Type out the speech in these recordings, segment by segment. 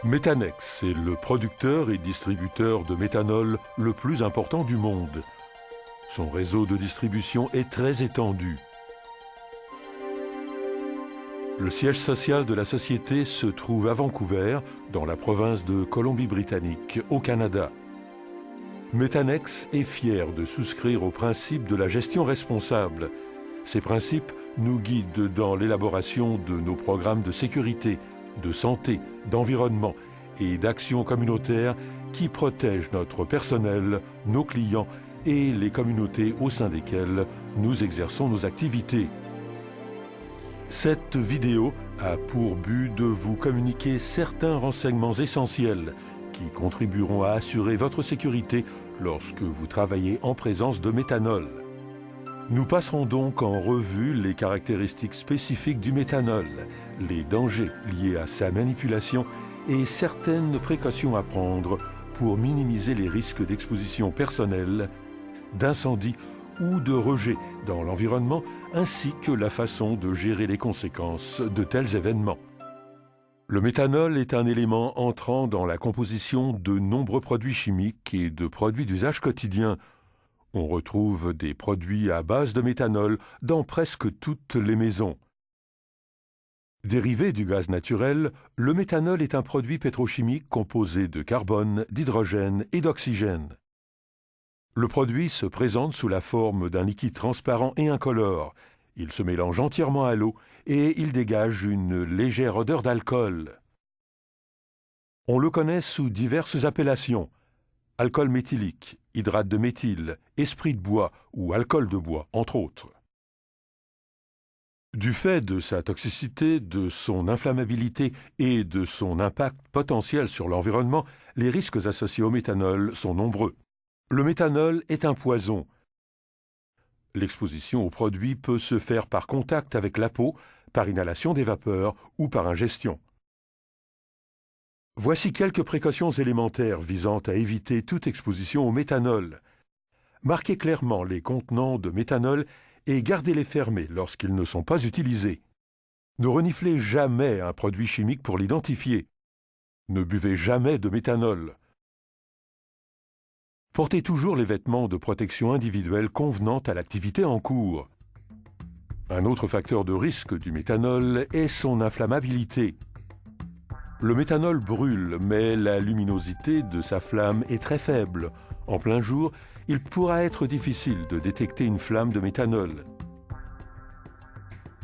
Méthanex est le producteur et distributeur de méthanol le plus important du monde. Son réseau de distribution est très étendu. Le siège social de la société se trouve à Vancouver, dans la province de Colombie-Britannique, au Canada. Méthanex est fier de souscrire aux principes de la gestion responsable. Ces principes nous guident dans l'élaboration de nos programmes de sécurité, de santé, d'environnement et d'action communautaire qui protègent notre personnel, nos clients et les communautés au sein desquelles nous exerçons nos activités. Cette vidéo a pour but de vous communiquer certains renseignements essentiels qui contribueront à assurer votre sécurité lorsque vous travaillez en présence de méthanol. Nous passerons donc en revue les caractéristiques spécifiques du méthanol, les dangers liés à sa manipulation et certaines précautions à prendre pour minimiser les risques d'exposition personnelle, d'incendie ou de rejet dans l'environnement, ainsi que la façon de gérer les conséquences de tels événements. Le méthanol est un élément entrant dans la composition de nombreux produits chimiques et de produits d'usage quotidien. On retrouve des produits à base de méthanol dans presque toutes les maisons. Dérivé du gaz naturel, le méthanol est un produit pétrochimique composé de carbone, d'hydrogène et d'oxygène. Le produit se présente sous la forme d'un liquide transparent et incolore. Il se mélange entièrement à l'eau et il dégage une légère odeur d'alcool. On le connaît sous diverses appellations: alcool méthylique, hydrate de méthyle, esprit de bois ou alcool de bois, entre autres. Du fait de sa toxicité, de son inflammabilité et de son impact potentiel sur l'environnement, les risques associés au méthanol sont nombreux. Le méthanol est un poison. L'exposition au produit peut se faire par contact avec la peau, par inhalation des vapeurs ou par ingestion. Voici quelques précautions élémentaires visant à éviter toute exposition au méthanol. Marquez clairement les contenants de méthanol et gardez-les fermés lorsqu'ils ne sont pas utilisés. Ne reniflez jamais un produit chimique pour l'identifier. Ne buvez jamais de méthanol. Portez toujours les vêtements de protection individuelle convenant à l'activité en cours. Un autre facteur de risque du méthanol est son inflammabilité. Le méthanol brûle, mais la luminosité de sa flamme est très faible. En plein jour, il pourra être difficile de détecter une flamme de méthanol.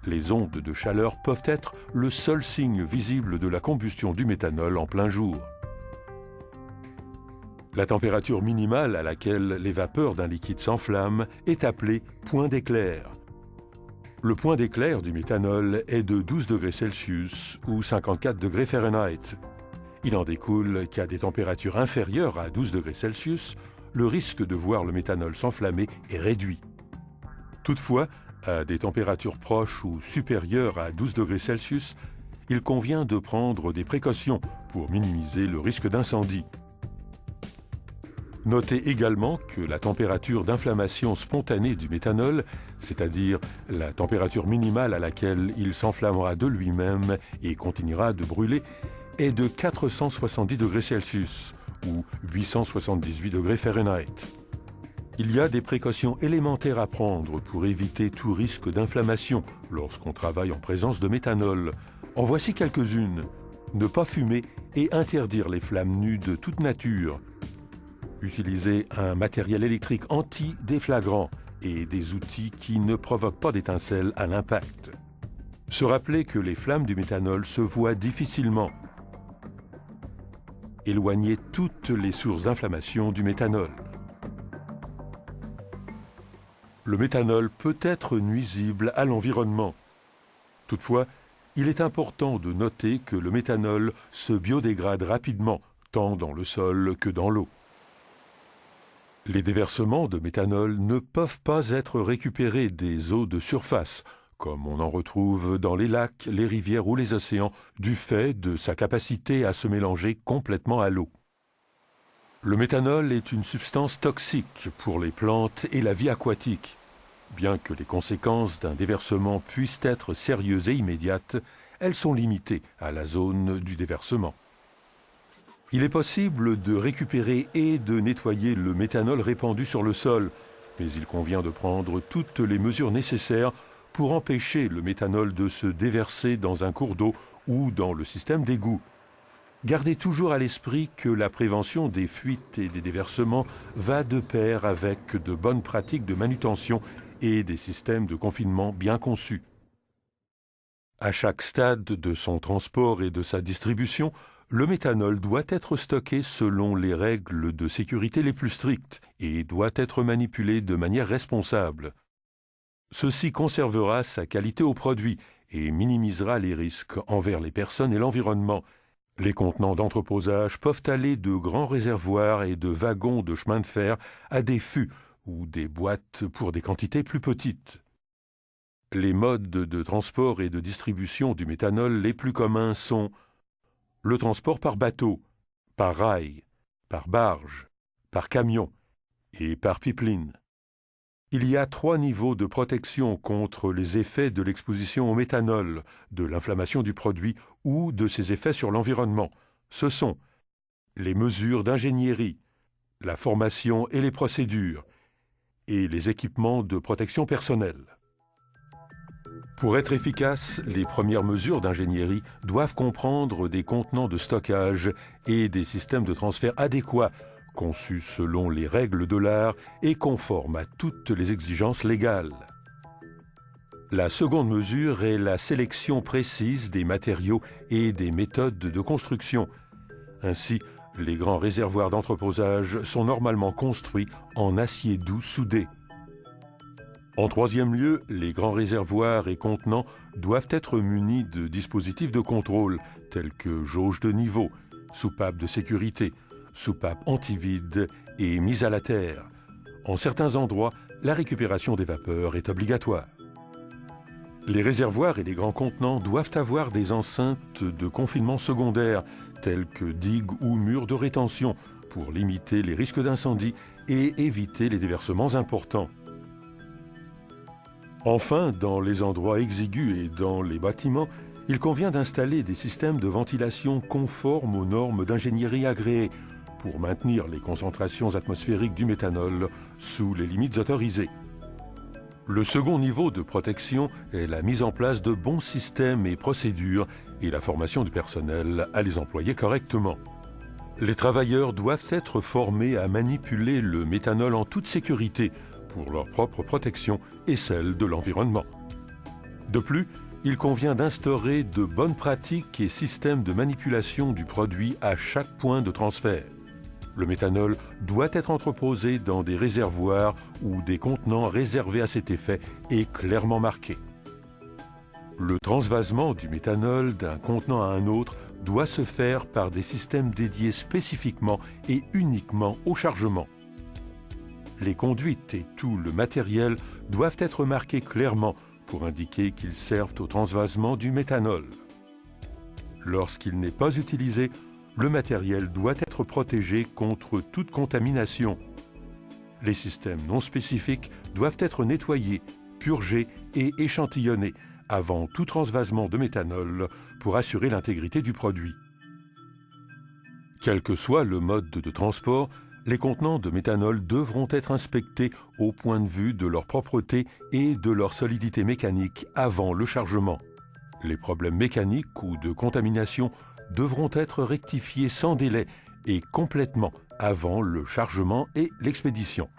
Les ondes de chaleur peuvent être le seul signe visible de la combustion du méthanol en plein jour. La température minimale à laquelle les vapeurs d'un liquide s'enflamment est appelée point d'éclair. Le point d'éclair du méthanol est de 12 degrés Celsius ou 54 degrés Fahrenheit. Il en découle qu'à des températures inférieures à 12 degrés Celsius, le risque de voir le méthanol s'enflammer est réduit. Toutefois, à des températures proches ou supérieures à 12 degrés Celsius, il convient de prendre des précautions pour minimiser le risque d'incendie. Notez également que la température d'inflammation spontanée du méthanol, c'est-à-dire la température minimale à laquelle il s'enflammera de lui-même et continuera de brûler, est de 470 degrés Celsius ou 878 degrés Fahrenheit. Il y a des précautions élémentaires à prendre pour éviter tout risque d'inflammation lorsqu'on travaille en présence de méthanol. En voici quelques-unes. Ne pas fumer et interdire les flammes nues de toute nature. Utiliser un matériel électrique anti-déflagrant et des outils qui ne provoquent pas d'étincelles à l'impact. Se rappeler que les flammes du méthanol se voient difficilement. Éloigner toutes les sources d'inflammation du méthanol. Le méthanol peut être nuisible à l'environnement. Toutefois, il est important de noter que le méthanol se biodégrade rapidement, tant dans le sol que dans l'eau. Les déversements de méthanol ne peuvent pas être récupérés des eaux de surface, comme on en retrouve dans les lacs, les rivières ou les océans, du fait de sa capacité à se mélanger complètement à l'eau. Le méthanol est une substance toxique pour les plantes et la vie aquatique. Bien que les conséquences d'un déversement puissent être sérieuses et immédiates, elles sont limitées à la zone du déversement. Il est possible de récupérer et de nettoyer le méthanol répandu sur le sol, mais il convient de prendre toutes les mesures nécessaires pour empêcher le méthanol de se déverser dans un cours d'eau ou dans le système d'égout. Gardez toujours à l'esprit que la prévention des fuites et des déversements va de pair avec de bonnes pratiques de manutention et des systèmes de confinement bien conçus. À chaque stade de son transport et de sa distribution, le méthanol doit être stocké selon les règles de sécurité les plus strictes et doit être manipulé de manière responsable. Ceci conservera sa qualité au produit et minimisera les risques envers les personnes et l'environnement. Les contenants d'entreposage peuvent aller de grands réservoirs et de wagons de chemin de fer à des fûts ou des boîtes pour des quantités plus petites. Les modes de transport et de distribution du méthanol les plus communs sont le transport par bateau, par rail, par barge, par camion et par pipeline. Il y a 3 niveaux de protection contre les effets de l'exposition au méthanol, de l'inflammation du produit ou de ses effets sur l'environnement. Ce sont les mesures d'ingénierie, la formation et les procédures, et les équipements de protection personnelle. Pour être efficaces, les premières mesures d'ingénierie doivent comprendre des contenants de stockage et des systèmes de transfert adéquats, conçus selon les règles de l'art et conformes à toutes les exigences légales. La seconde mesure est la sélection précise des matériaux et des méthodes de construction. Ainsi, les grands réservoirs d'entreposage sont normalement construits en acier doux soudé. En troisième lieu, les grands réservoirs et contenants doivent être munis de dispositifs de contrôle tels que jauge de niveau, soupape de sécurité, soupape anti-vide et mise à la terre. En certains endroits, la récupération des vapeurs est obligatoire. Les réservoirs et les grands contenants doivent avoir des enceintes de confinement secondaires telles que digues ou murs de rétention pour limiter les risques d'incendie et éviter les déversements importants. Enfin, dans les endroits exigus et dans les bâtiments, il convient d'installer des systèmes de ventilation conformes aux normes d'ingénierie agréées pour maintenir les concentrations atmosphériques du méthanol sous les limites autorisées. Le second niveau de protection est la mise en place de bons systèmes et procédures et la formation du personnel à les employer correctement. Les travailleurs doivent être formés à manipuler le méthanol en toute sécurité pour leur propre protection et celle de l'environnement. De plus, il convient d'instaurer de bonnes pratiques et systèmes de manipulation du produit à chaque point de transfert. Le méthanol doit être entreposé dans des réservoirs ou des contenants réservés à cet effet et clairement marqués. Le transvasement du méthanol d'un contenant à un autre doit se faire par des systèmes dédiés spécifiquement et uniquement au chargement. Les conduites et tout le matériel doivent être marqués clairement pour indiquer qu'ils servent au transvasement du méthanol. Lorsqu'il n'est pas utilisé, le matériel doit être protégé contre toute contamination. Les systèmes non spécifiques doivent être nettoyés, purgés et échantillonnés avant tout transvasement de méthanol pour assurer l'intégrité du produit. Quel que soit le mode de transport, les contenants de méthanol devront être inspectés au point de vue de leur propreté et de leur solidité mécanique avant le chargement. Les problèmes mécaniques ou de contamination devront être rectifiés sans délai et complètement avant le chargement et l'expédition.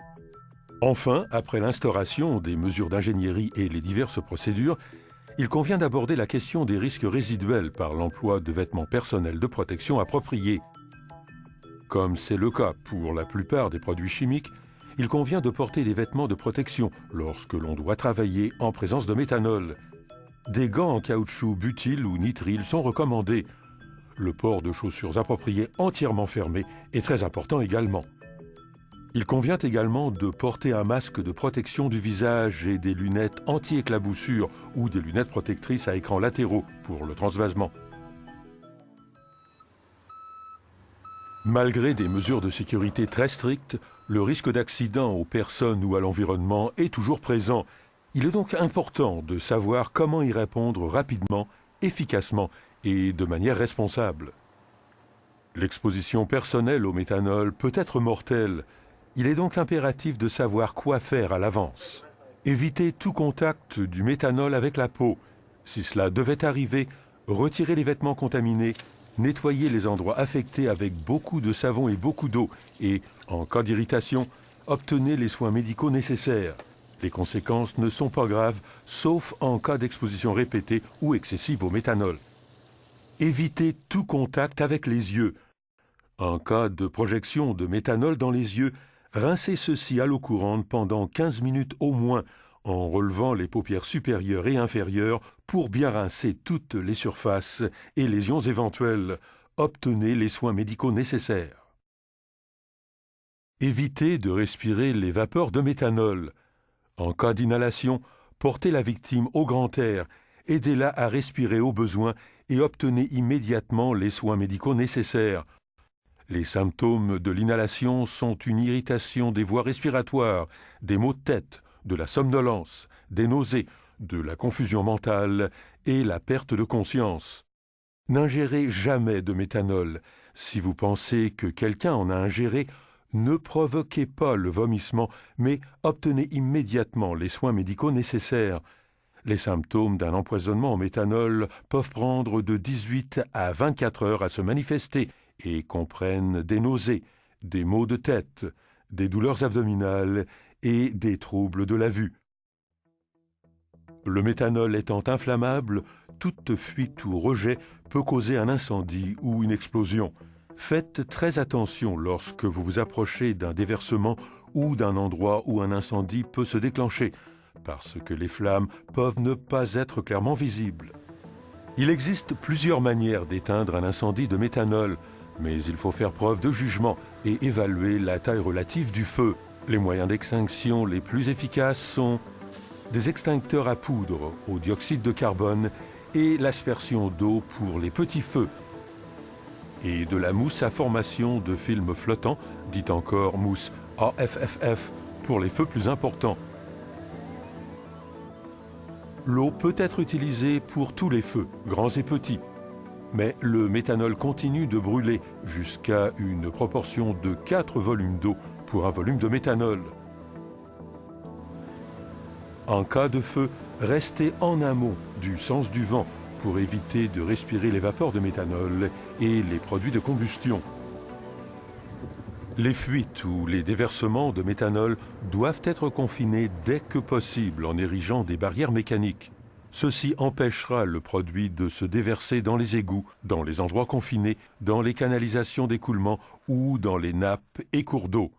Enfin, après l'instauration des mesures d'ingénierie et les diverses procédures, il convient d'aborder la question des risques résiduels par l'emploi de vêtements personnels de protection appropriés. Comme c'est le cas pour la plupart des produits chimiques, il convient de porter des vêtements de protection lorsque l'on doit travailler en présence de méthanol. Des gants en caoutchouc butyl ou nitrile sont recommandés. Le port de chaussures appropriées entièrement fermées est très important également. Il convient également de porter un masque de protection du visage et des lunettes anti-éclaboussure ou des lunettes protectrices à écrans latéraux pour le transvasement. Malgré des mesures de sécurité très strictes, le risque d'accident aux personnes ou à l'environnement est toujours présent. Il est donc important de savoir comment y répondre rapidement, efficacement et de manière responsable. L'exposition personnelle au méthanol peut être mortelle. Il est donc impératif de savoir quoi faire à l'avance. Évitez tout contact du méthanol avec la peau. Si cela devait arriver, retirez les vêtements contaminés, nettoyez les endroits affectés avec beaucoup de savon et beaucoup d'eau et, en cas d'irritation, obtenez les soins médicaux nécessaires. Les conséquences ne sont pas graves, sauf en cas d'exposition répétée ou excessive au méthanol. Évitez tout contact avec les yeux. En cas de projection de méthanol dans les yeux, rincez ceux-ci à l'eau courante pendant 15 minutes au moins, en relevant les paupières supérieures et inférieures pour bien rincer toutes les surfaces et lésions éventuelles. Obtenez les soins médicaux nécessaires. Évitez de respirer les vapeurs de méthanol. En cas d'inhalation, portez la victime au grand air, aidez-la à respirer au besoin et obtenez immédiatement les soins médicaux nécessaires. Les symptômes de l'inhalation sont une irritation des voies respiratoires, des maux de tête, de la somnolence, des nausées, de la confusion mentale et la perte de conscience. N'ingérez jamais de méthanol. Si vous pensez que quelqu'un en a ingéré, ne provoquez pas le vomissement, mais obtenez immédiatement les soins médicaux nécessaires. Les symptômes d'un empoisonnement en méthanol peuvent prendre de 18 à 24 heures à se manifester et comprennent des nausées, des maux de tête, des douleurs abdominales et des troubles de la vue. Le méthanol étant inflammable, toute fuite ou rejet peut causer un incendie ou une explosion. Faites très attention lorsque vous vous approchez d'un déversement ou d'un endroit où un incendie peut se déclencher, parce que les flammes peuvent ne pas être clairement visibles. Il existe plusieurs manières d'éteindre un incendie de méthanol, mais il faut faire preuve de jugement et évaluer la taille relative du feu. Les moyens d'extinction les plus efficaces sont des extincteurs à poudre au dioxyde de carbone et l'aspersion d'eau pour les petits feux, et de la mousse à formation de film flottant, dite encore mousse AFFF, pour les feux plus importants. L'eau peut être utilisée pour tous les feux, grands et petits, mais le méthanol continue de brûler jusqu'à une proportion de 4 volumes d'eau pour un volume de méthanol. En cas de feu, restez en amont du sens du vent pour éviter de respirer les vapeurs de méthanol et les produits de combustion. Les fuites ou les déversements de méthanol doivent être confinés dès que possible en érigeant des barrières mécaniques. Ceci empêchera le produit de se déverser dans les égouts, dans les endroits confinés, dans les canalisations d'écoulement ou dans les nappes et cours d'eau.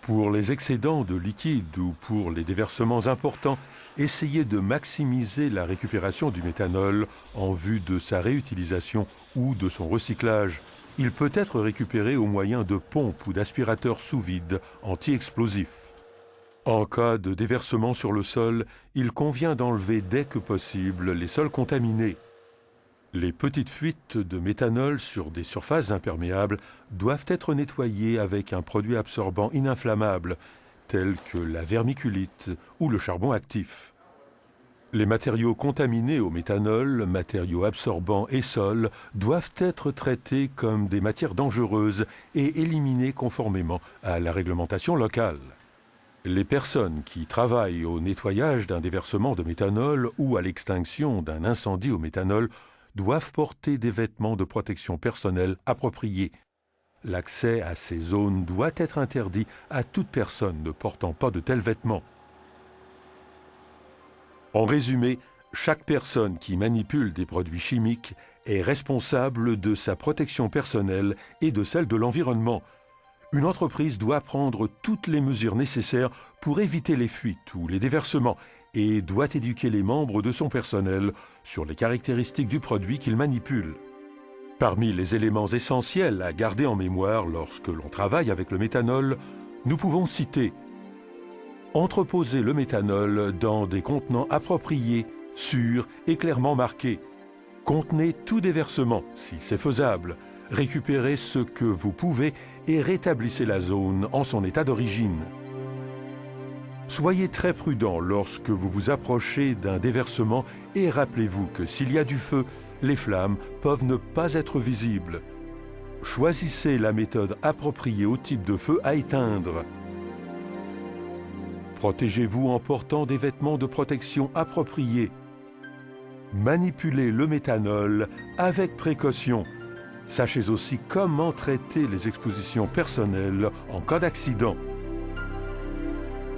Pour les excédents de liquide ou pour les déversements importants, essayez de maximiser la récupération du méthanol en vue de sa réutilisation ou de son recyclage. Il peut être récupéré au moyen de pompes ou d'aspirateurs sous vide anti-explosifs. En cas de déversement sur le sol, il convient d'enlever dès que possible les sols contaminés. Les petites fuites de méthanol sur des surfaces imperméables doivent être nettoyées avec un produit absorbant ininflammable, tel que la vermiculite ou le charbon actif. Les matériaux contaminés au méthanol, matériaux absorbants et sols, doivent être traités comme des matières dangereuses et éliminés conformément à la réglementation locale. Les personnes qui travaillent au nettoyage d'un déversement de méthanol ou à l'extinction d'un incendie au méthanol doivent porter des vêtements de protection personnelle appropriés. L'accès à ces zones doit être interdit à toute personne ne portant pas de tels vêtements. En résumé, chaque personne qui manipule des produits chimiques est responsable de sa protection personnelle et de celle de l'environnement. Une entreprise doit prendre toutes les mesures nécessaires pour éviter les fuites ou les déversements et doit éduquer les membres de son personnel sur les caractéristiques du produit qu'il manipule. Parmi les éléments essentiels à garder en mémoire lorsque l'on travaille avec le méthanol, nous pouvons citer entreposer le méthanol dans des contenants appropriés, sûrs et clairement marqués. Contenez tout déversement, si c'est faisable. Récupérez ce que vous pouvez et rétablissez la zone en son état d'origine. Soyez très prudent lorsque vous vous approchez d'un déversement et rappelez-vous que s'il y a du feu, les flammes peuvent ne pas être visibles. choisissez la méthode appropriée au type de feu à éteindre. Protégez-vous en portant des vêtements de protection appropriés. Manipulez le méthanol avec précaution. Sachez aussi comment traiter les expositions personnelles en cas d'accident.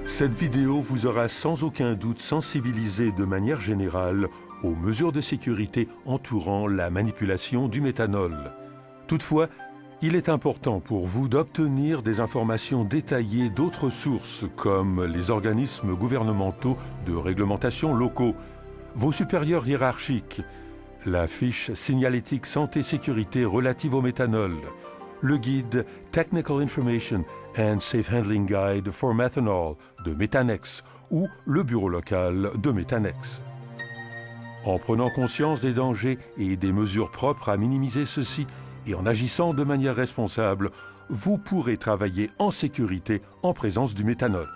Cette vidéo vous aura sans aucun doute sensibilisé de manière générale aux mesures de sécurité entourant la manipulation du méthanol. Toutefois, il est important pour vous d'obtenir des informations détaillées d'autres sources comme les organismes gouvernementaux de réglementation locaux, vos supérieurs hiérarchiques, la fiche signalétique santé-sécurité relative au méthanol, le guide Technical Information and Safe Handling Guide for Methanol de Methanex ou le bureau local de Methanex. En prenant conscience des dangers et des mesures propres à minimiser ceux-ci et en agissant de manière responsable, vous pourrez travailler en sécurité en présence du méthanol.